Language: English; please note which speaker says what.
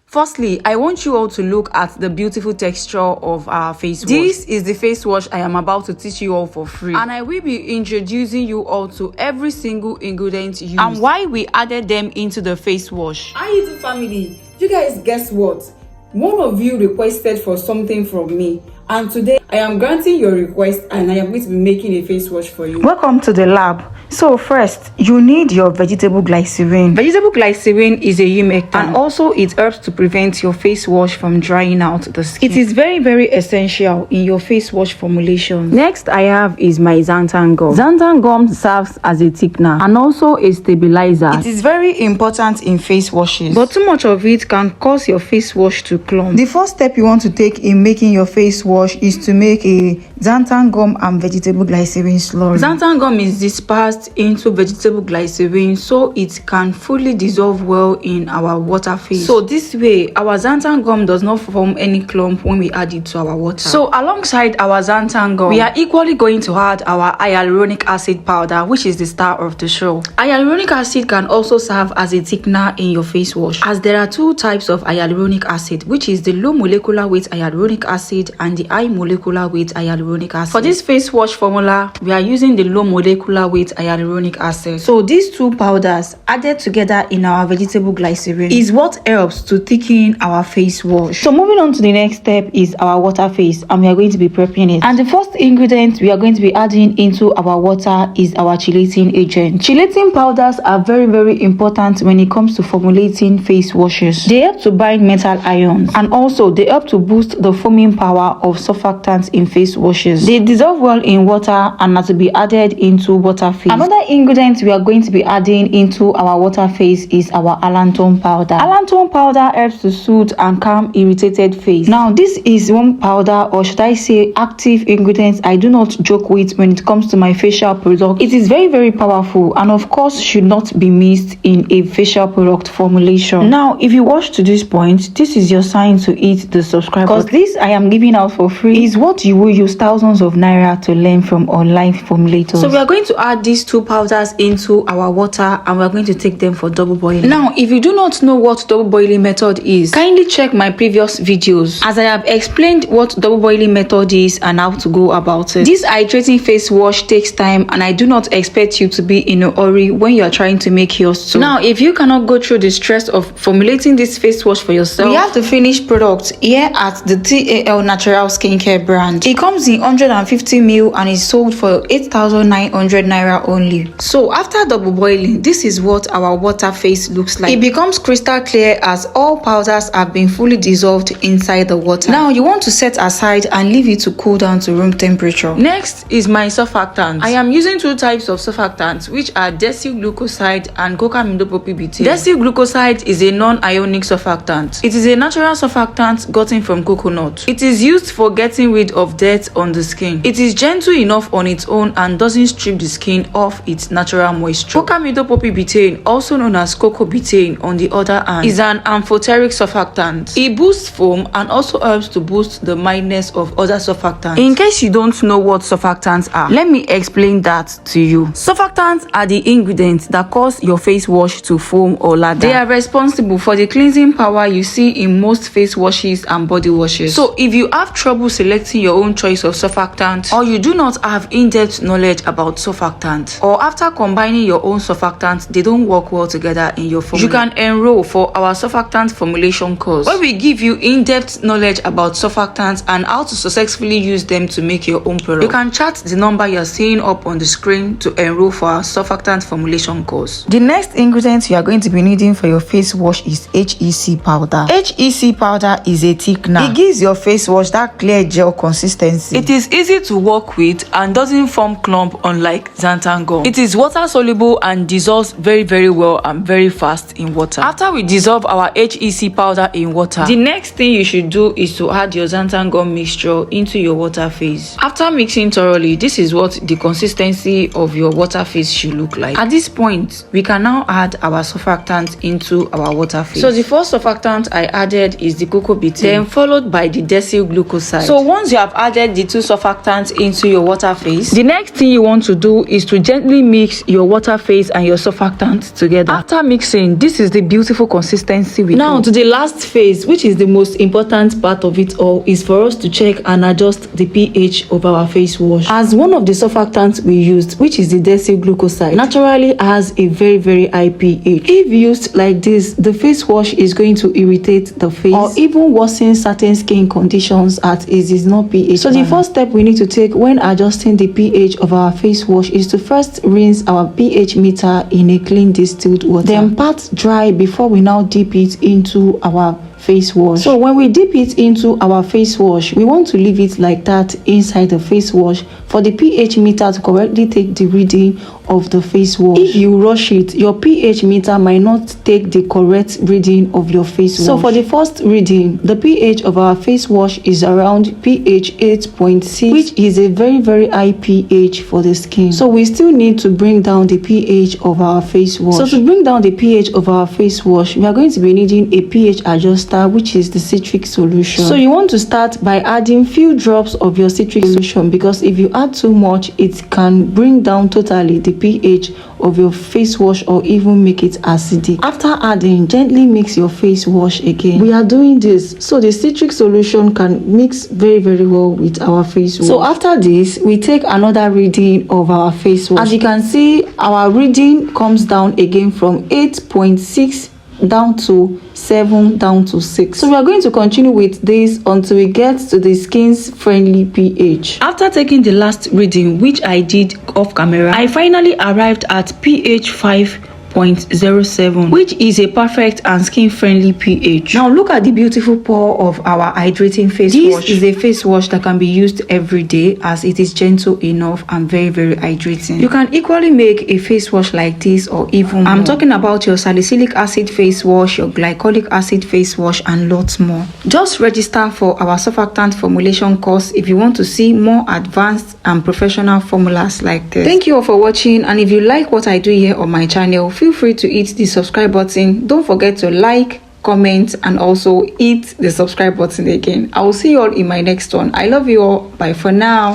Speaker 1: Firstly, I want you all to look at the beautiful texture of our face wash. This is the face wash I am about to teach you all for free, and I will be introducing you all to every single ingredient used and why we added them into the face wash.
Speaker 2: Hi YouTube family, you guys, guess what? One of you requested for something from me, and today I am granting your request and I am going to be making a face wash for you.
Speaker 1: Welcome to the lab. So first, you need your vegetable glycerin. Vegetable glycerin is a humectant, and also it helps to prevent your face wash from drying out the skin. It is very, very essential in your face wash formulation. Next I have is my xanthan gum. Xanthan gum serves as a thickener and also a stabilizer. It is very important in face washes, but too much of it can cause your face wash to clump. The first step you want to take in making your face wash is to make a xanthan gum and vegetable glycerin slurry. Xanthan gum is dispersed into vegetable glycerin so it can fully dissolve well in our water phase. So this way our xanthan gum does not form any clump when we add it to our water. So alongside our xanthan gum, we are equally going to add our hyaluronic acid powder, which is the star of the show. Hyaluronic acid can also serve as a thickener in your face wash, as there are two types of hyaluronic acid, which is the low molecular weight hyaluronic acid and the high molecular weight hyaluronic acid. For this face wash formula, we are using the low molecular weight hyaluronic acid. So these two powders added together in our vegetable glycerin is what helps to thicken our face wash. So moving on to the next step is our water phase, and we are going to be prepping it. And the first ingredient we are going to be adding into our water is our chelating agent. Chelating powders are very, very important when it comes to formulating face washes. They help to bind metal ions, and also they help to boost the foaming power of surfactants in face washes. They dissolve well in water and are to be added into water phase. Another ingredient we are going to be adding into our water phase is our allantoin powder. Allantoin powder helps to soothe and calm irritated face. Now this is one powder, or should I say active ingredient, I do not joke with when it comes to my facial product. It is very, very powerful and of course should not be missed in a facial product formulation. Now if you watch to this point, this is your sign to hit the subscribe button, because this I am giving out for free is what you will use thousands of naira to learn from online formulators. So we are going to add these two powders into our water and we are going to take them for double boiling. Now if you do not know what double boiling method is, kindly check my previous videos, as I have explained what double boiling method is and how to go about it. This hydrating face wash takes time, and I do not expect you to be in a hurry when you are trying to make yours too. Now if you cannot go through the stress of formulating this face wash for yourself, we have the finished product here at the DEL Natural Skincare brand. It comes in 150 ml and is sold for 8,900 naira only. So after double boiling, this is what our water face looks like. It becomes crystal clear as all powders have been fully dissolved inside the water. Now you want to set aside and leave it to cool down to room temperature. Next is my surfactants. I am using two types of surfactants, which are decyl glucoside and cocamidopropylbutane. Decyl glucoside is a non-ionic surfactant. It is a natural surfactant gotten from coconut. It is used for getting rid of dirt on the skin. It is gentle enough on its own and doesn't strip the skin of its natural moisture. Cocamidopropylbutane, also known as cocoa butane on the other hand, is an amphoteric surfactant. It boosts foam and also helps to boost the mildness of other surfactants. In case you don't know what surfactants are, let me explain that to you. Surfactants are the ingredients that cause your face wash to foam or lather. They are responsible for the cleansing power you see in most face washes and body washes. So if you have trouble selecting your own choice of surfactant, or you do not have in-depth knowledge about surfactants, or after combining your own surfactants they don't work well together in your formula, you can enroll for our surfactant formulation course, where we give you in-depth knowledge about surfactants and how to successfully use them to make your own product. You can chat the number you're seeing up on the screen to enroll for our surfactant formulation course. The next ingredient you are going to be needing for your face wash is HEC powder. HEC powder is a thickener. It gives your face wash that clear gel consistency. It is easy to work with and doesn't form clump unlike xanthan gum. It is water soluble and dissolves very, very well and very fast in water. After we dissolve our HEC powder in water, the next thing you should do is to add your xanthan gum mixture into your water phase. After mixing thoroughly, this is what the consistency of your water phase should look like. At this point, we can now add our surfactant into our water phase. So the first surfactant I added is the cocoa butane, then followed by the decyl glucoside. So once you have added the two surfactants into your water phase. The next thing you want to do is to gently mix your water phase and your surfactant together. After mixing, this is the beautiful consistency we now to the last phase, which is the most important part of it all, is for us to check and adjust the pH of our face wash. As one of the surfactants we used, which is the decyl glucoside, naturally has a very high pH. If used like this, the face wash is going to irritate the face or even worsen certain skin conditions as it is not pH. So the first step we need to take when adjusting the pH of our face wash is to first rinse our pH meter in a clean distilled water, then pat dry before we now dip it into our face wash. So when we dip it into our face wash, we want to leave it like that inside the face wash for the pH meter to correctly take the reading of the face wash. If you rush it, your pH meter might not take the correct reading of your face wash. So for the first reading, the pH of our face wash is around pH 8.6, which is a very high pH for the skin. So we still need to bring down the pH of our face wash. So to bring down the pH of our face wash, we are going to be needing a pH adjuster, which is the citric solution. So you want to start by adding few drops of your citric solution, because if you add too much, it can bring down totally the pH of your face wash or even make it acidic. After adding, gently mix your face wash again. We are doing this so the citric solution can mix very well with our face wash. So after this, we take another reading of our face wash. As you can see, our reading comes down again from 8.6 down to 7 down to 6. So we are going to continue with this until we get to the skin's friendly pH. After taking the last reading, which I did off camera, I finally arrived at pH 5.07, which is a perfect and skin-friendly pH. Now look at the beautiful pour of our hydrating face wash. This is a face wash that can be used every day as it is gentle enough and very hydrating. You can equally make a face wash like this or even more. I'm talking about your salicylic acid face wash, your glycolic acid face wash, and lots more. Just register for our surfactant formulation course if you want to see more advanced and professional formulas like this. Thank you all for watching, and if you like what I do here on my channel, feel free to hit the subscribe button. Don't forget to like, comment, and also hit the subscribe button again. I will see you all in my next one. I love you all. Bye for now.